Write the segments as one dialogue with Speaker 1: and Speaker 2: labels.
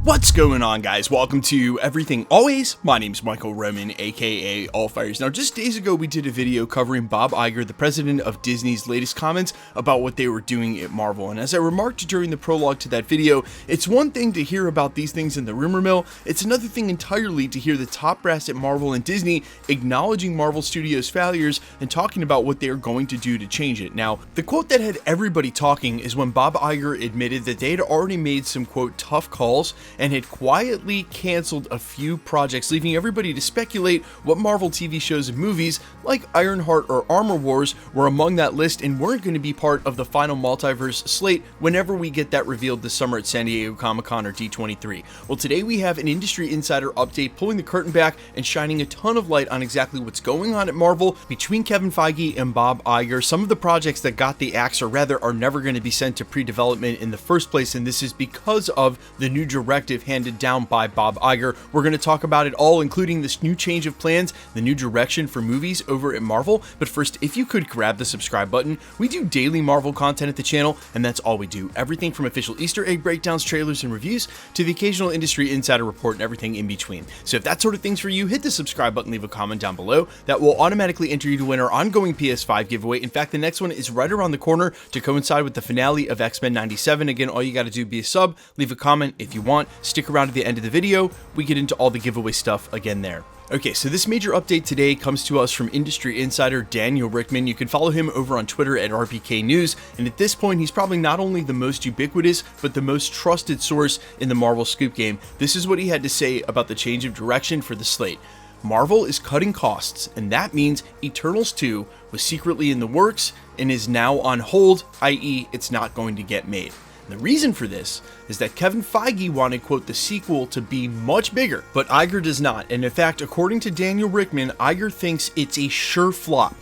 Speaker 1: What's going on, guys? Welcome to Everything Always. My name's Michael Roman, aka Allfires. Now, just days ago, we did a video covering Bob Iger, the president of Disney's latest comments about what they were doing at Marvel. And as I remarked during the prologue to that video, it's one thing to hear about these things in the rumor mill. It's another thing entirely to hear the top brass at Marvel and Disney acknowledging Marvel Studios' failures and talking about what they are going to do to change it. Now, the quote that had everybody talking is when Bob Iger admitted that they had already made some, quote, tough calls and had quietly canceled a few projects, leaving everybody to speculate what Marvel TV shows and movies like Ironheart or Armor Wars were among that list and weren't going to be part of the final multiverse slate whenever we get that revealed this summer at San Diego Comic-Con or D23. Well, today we have an industry insider update pulling the curtain back and shining a ton of light on exactly what's going on at Marvel between Kevin Feige and Bob Iger. Some of the projects that got the axe, or rather are never going to be sent to pre-development in the first place, and this is because of the new directive handed down by Bob Iger. We're going to talk about it all, including this new change of plans, the new direction for movies over at Marvel. But first, if you could grab the subscribe button. We do daily Marvel content at the channel, and that's all we do. Everything from official Easter egg breakdowns, trailers, and reviews to the occasional industry insider report and everything in between. So if that sort of thing's for you, hit the subscribe button, leave a comment down below. That will automatically enter you to win our ongoing PS5 giveaway. In fact, the next one is right around the corner to coincide with the finale of X-Men 97. Again, all you got to do is be a sub, leave a comment if you want, stick around to the end of the video. We get into all the giveaway stuff again there. Okay, so this major update today comes to us from industry insider Daniel Rickman. You can follow him over on Twitter at RPK News, and at this point, he's probably not only the most ubiquitous, but the most trusted source in the Marvel scoop game. This is what he had to say about the change of direction for the slate. Marvel is cutting costs, and that means Eternals 2 was secretly in the works and is now on hold, i.e. it's not going to get made. The reason for this is that Kevin Feige wanted, quote, the sequel to be much bigger, but Iger does not. And in fact, according to Daniel Rickman, Iger thinks it's a sure flop.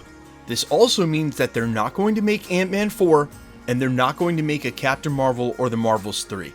Speaker 1: This also means that they're not going to make Ant-Man 4, and they're not going to make a Captain Marvel or the Marvels 3.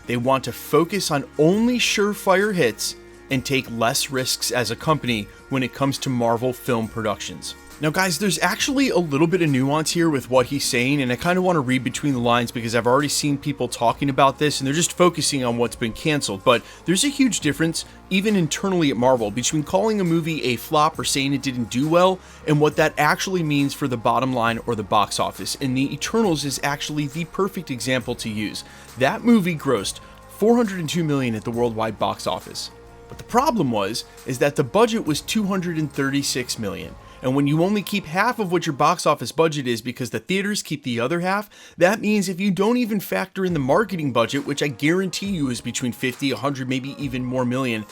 Speaker 1: They want to focus on only surefire hits and take less risks as a company when it comes to Marvel film productions. Now guys, there's actually a little bit of nuance here with what he's saying, and I kind of want to read between the lines because I've already seen people talking about this and they're just focusing on what's been canceled. But there's a huge difference, even internally at Marvel, between calling a movie a flop or saying it didn't do well and what that actually means for the bottom line or the box office. And the Eternals is actually the perfect example to use. That movie grossed $402 million at the worldwide box office. But the problem is that the budget was $236 million. And when you only keep half of what your box office budget is because the theaters keep the other half, that means if you don't even factor in the marketing budget, which I guarantee you is between 50, 100, maybe even more million,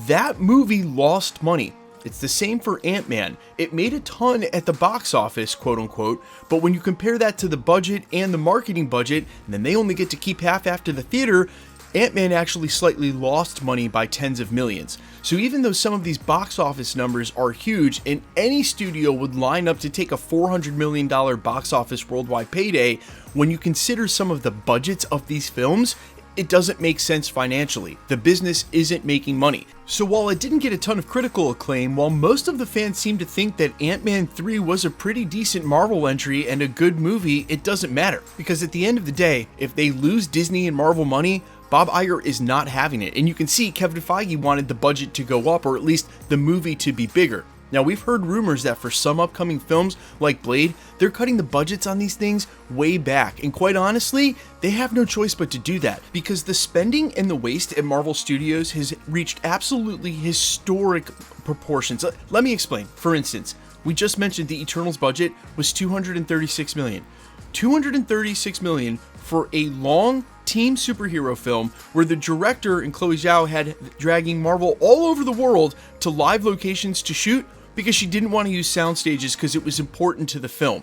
Speaker 1: that movie lost money. It's the same for Ant-Man. It made a ton at the box office, quote unquote, but when you compare that to the budget and the marketing budget, and then they only get to keep half after the theater, Ant-Man actually slightly lost money by tens of millions. So even though some of these box office numbers are huge and any studio would line up to take a $400 million box office worldwide payday, when you consider some of the budgets of these films, it doesn't make sense financially. The business isn't making money. So while it didn't get a ton of critical acclaim, while most of the fans seem to think that Ant-Man 3 was a pretty decent Marvel entry and a good movie, it doesn't matter. Because at the end of the day, if they lose Disney and Marvel money, Bob Iger is not having it, and you can see Kevin Feige wanted the budget to go up, or at least the movie to be bigger. Now, we've heard rumors that for some upcoming films like Blade, they're cutting the budgets on these things way back, and quite honestly, they have no choice but to do that, because the spending and the waste at Marvel Studios has reached absolutely historic proportions. Let me explain. For instance, we just mentioned the Eternals budget was $236 million. $236 million for a long team superhero film where the director and Chloe Zhao had dragging Marvel all over the world to live locations to shoot because she didn't want to use sound stages because it was important to the film.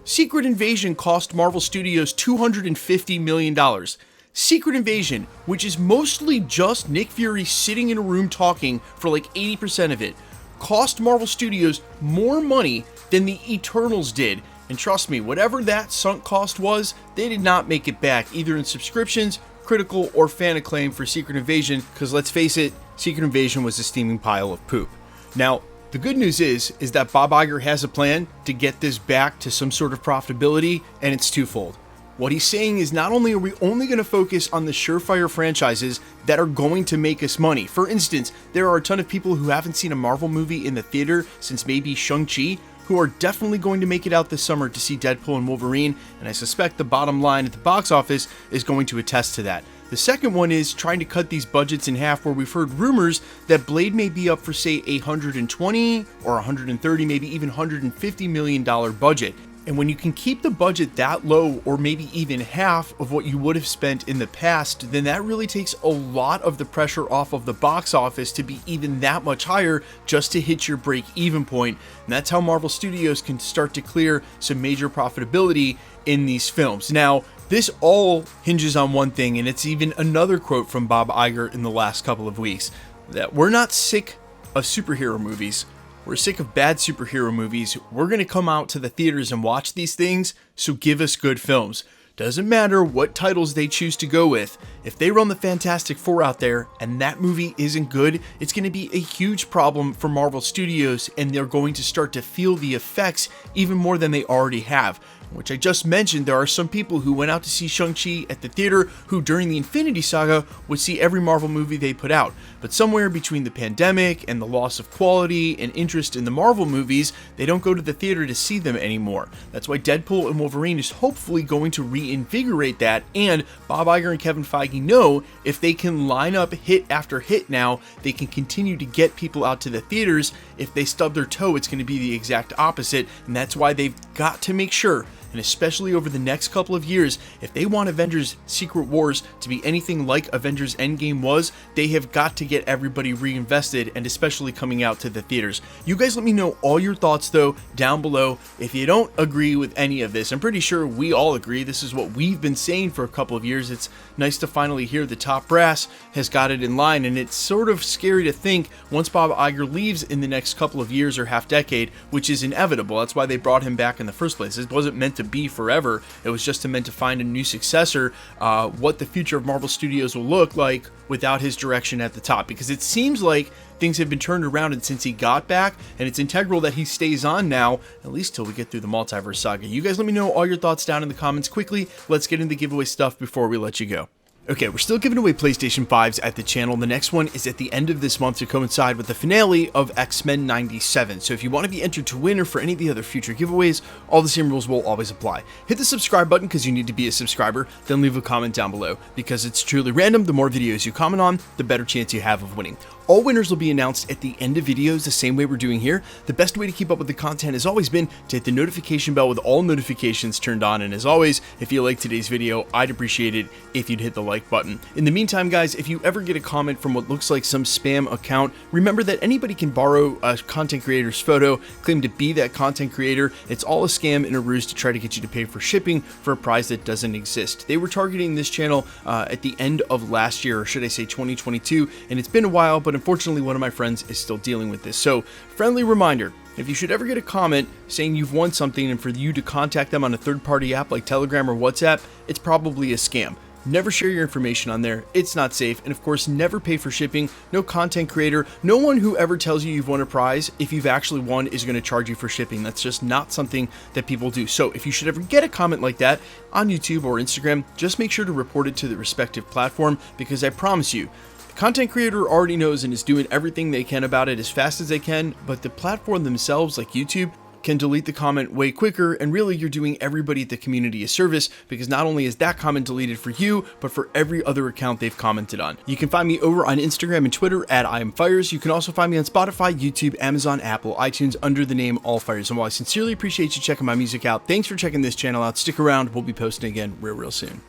Speaker 1: Secret Invasion cost Marvel Studios $250 million. Secret Invasion, which is mostly just Nick Fury sitting in a room talking for like 80% of it, cost Marvel Studios more money than the Eternals did. And trust me, whatever that sunk cost was, they did not make it back, either in subscriptions, critical, or fan acclaim for Secret Invasion, because let's face it, Secret Invasion was a steaming pile of poop. Now, the good news is that Bob Iger has a plan to get this back to some sort of profitability, and it's twofold. What he's saying is not only are we only going to focus on the surefire franchises that are going to make us money. For instance, there are a ton of people who haven't seen a Marvel movie in the theater since maybe Shang-Chi, who are definitely going to make it out this summer to see Deadpool and Wolverine, and I suspect the bottom line at the box office is going to attest to that. The second one is trying to cut these budgets in half, where we've heard rumors that Blade may be up for, say, $120 or $130, maybe even $150 million budget. And when you can keep the budget that low, or maybe even half of what you would have spent in the past, then that really takes a lot of the pressure off of the box office to be even that much higher just to hit your break-even point. And that's how Marvel Studios can start to clear some major profitability in these films. Now, this all hinges on one thing, and it's even another quote from Bob Iger in the last couple of weeks, that we're not sick of superhero movies. We're sick of bad superhero movies. We're going to come out to the theaters and watch these things, so give us good films. Doesn't matter what titles they choose to go with. If they run the Fantastic Four out there and that movie isn't good, it's going to be a huge problem for Marvel Studios, and they're going to start to feel the effects even more than they already have. Which I just mentioned, there are some people who went out to see Shang-Chi at the theater who during the Infinity Saga would see every Marvel movie they put out. But somewhere between the pandemic and the loss of quality and interest in the Marvel movies, they don't go to the theater to see them anymore. That's why Deadpool and Wolverine is hopefully going to reinvigorate that, and Bob Iger and Kevin Feige know if they can line up hit after hit now, they can continue to get people out to the theaters. If they stub their toe, it's going to be the exact opposite, and that's why they've got to make sure, and especially over the next couple of years, if they want Avengers Secret Wars to be anything like Avengers Endgame was, they have got to get everybody reinvested, and especially coming out to the theaters. You guys let me know all your thoughts though down below. If you don't agree with any of this, I'm pretty sure we all agree. This is what we've been saying for a couple of years. It's nice to finally hear the top brass has got it in line, and it's sort of scary to think once Bob Iger leaves in the next couple of years or half decade, which is inevitable. That's why they brought him back in the first place. It wasn't meant to be forever. It was just meant to find a new successor. What the future of Marvel Studios will look like without his direction at the top, because it seems like things have been turned around and since he got back, and it's integral that he stays on now, at least till we get through the multiverse saga. You guys let me know all your thoughts down in the comments quickly. Let's get into the giveaway stuff before we let you go. Okay, we're still giving away PlayStation 5s at the channel. The next one is at the end of this month to coincide with the finale of X-Men 97. So if you want to be entered to win or for any of the other future giveaways, all the same rules will always apply. Hit the subscribe button because you need to be a subscriber, then leave a comment down below. Because it's truly random, the more videos you comment on, the better chance you have of winning. All winners will be announced at the end of videos the same way we're doing here. The best way to keep up with the content has always been to hit the notification bell with all notifications turned on. And as always, if you liked today's video, I'd appreciate it if you'd hit the like button. In the meantime, guys, if you ever get a comment from what looks like some spam account, remember that anybody can borrow a content creator's photo, claim to be that content creator. It's all a scam and a ruse to try to get you to pay for shipping for a prize that doesn't exist. They were targeting this channel at the end of last year, or should I say 2022, and it's been a while, but unfortunately one of my friends is still dealing with this. So friendly reminder, if you should ever get a comment saying you've won something and for you to contact them on a third-party app like Telegram or WhatsApp, it's probably a scam. Never share your information on there, it's not safe, and of course never pay for shipping. No content creator, no one who ever tells you you've won a prize, if you've actually won, is going to charge you for shipping. That's just not something that people do. So if you should ever get a comment like that on YouTube or Instagram, just make sure to report it to the respective platform, because I promise you, the content creator already knows and is doing everything they can about it as fast as they can, but the platform themselves, like YouTube, can delete the comment way quicker, and really you're doing everybody at the community a service, because not only is that comment deleted for you, but for every other account they've commented on. You can find me over on Instagram and Twitter at IamFires. You can also find me on Spotify, YouTube, Amazon, Apple, iTunes under the name AllFires. And while I sincerely appreciate you checking my music out, thanks for checking this channel out. Stick around, we'll be posting again real soon.